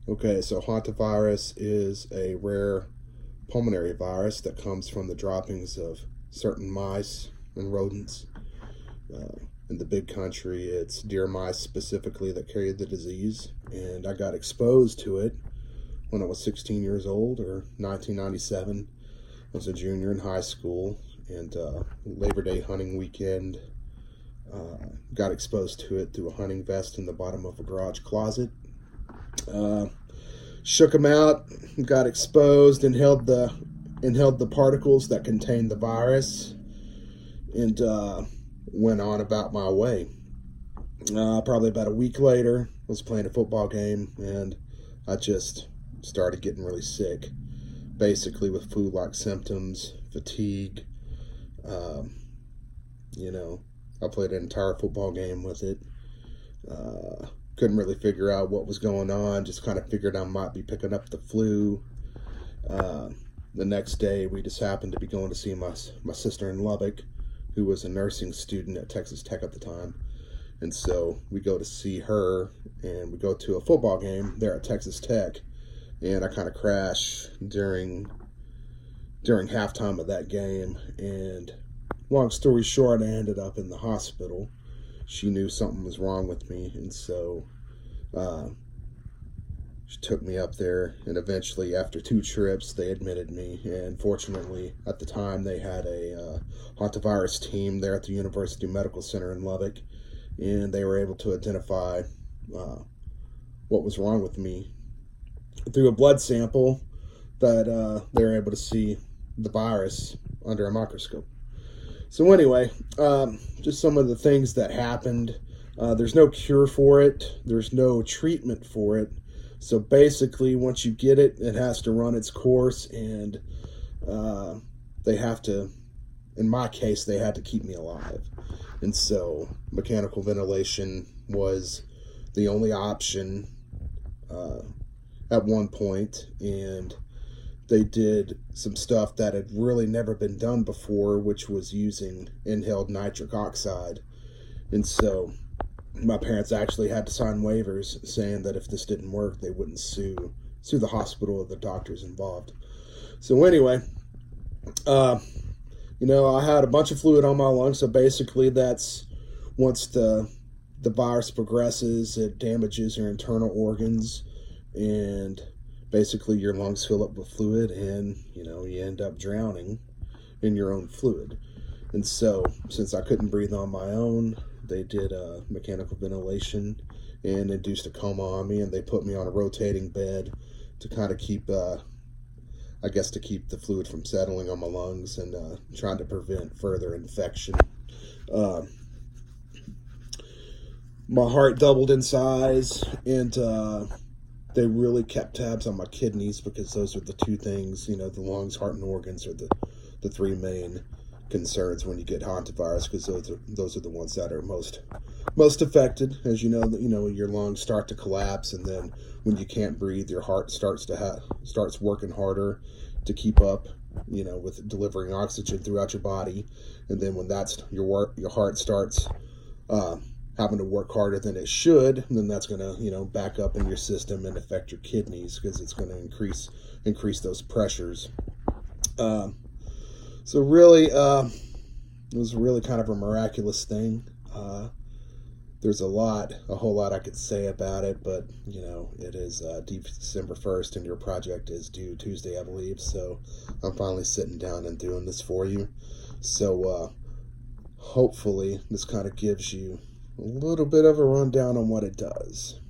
Okay, so Hantavirus is a rare pulmonary virus that comes from the droppings of certain mice and rodents. In the big country, it's deer mice specifically that carry the disease, and I got exposed to it when I was 16 years old, or 1997. I was a junior in high school, and Labor Day hunting weekend, got exposed to it through a hunting vest in the bottom of a garage closet. Shook them out, got exposed, inhaled the particles that contained the virus, and went on about my way. Probably about a week later, I was playing a football game, and I just started getting really sick, basically with flu-like symptoms, fatigue. I played an entire football game with it. Couldn't really figure out what was going on, just kind of figured I might be picking up the flu. The next day, we just happened to be going to see my sister in Lubbock, who was a nursing student at Texas Tech at the time. And so we go to see her, and we go to a football game there at Texas Tech, and I kind of crash during halftime of that game. And long story short, I ended up in the hospital. She knew something was wrong with me, and so she took me up there, and eventually after 2 trips they admitted me. And fortunately at the time they had a hantavirus team there at the University Medical Center in Lubbock, and they were able to identify what was wrong with me through a blood sample that they were able to see the virus under a microscope. So anyway, just some of the things that happened. There's no cure for it. There's no treatment for it. So basically, once you get it, it has to run its course, and they have to, in my case, they had to keep me alive. And so mechanical ventilation was the only option at one point, and they did some stuff that had really never been done before, which was using inhaled nitric oxide. And so my parents actually had to sign waivers saying that if this didn't work, they wouldn't sue the hospital or the doctors involved. So anyway, I had a bunch of fluid on my lungs. So basically, that's once the virus progresses, it damages your internal organs, and basically your lungs fill up with fluid, and you end up drowning in your own fluid. And so since I couldn't breathe on my own, they did mechanical ventilation and induced a coma on me, and they put me on a rotating bed to kind of keep the fluid from settling on my lungs, and trying to prevent further infection. My heart doubled in size, and they really kept tabs on my kidneys, because those are the 2 things, the lungs, heart, and organs are the 3 main concerns when you get hantavirus, because those are the ones that are most affected. As you know, your lungs start to collapse, and then when you can't breathe, your heart starts working harder to keep up, with delivering oxygen throughout your body. And then when that's your heart starts having to work harder than it should, then that's going to back up in your system and affect your kidneys, because it's going to increase those pressures. So really, it was really kind of a miraculous thing. There's a whole lot I could say about it, but it is December 1st, and your project is due Tuesday, I believe. So I'm finally sitting down and doing this for you. So hopefully this kind of gives you a little bit of a rundown on what it does.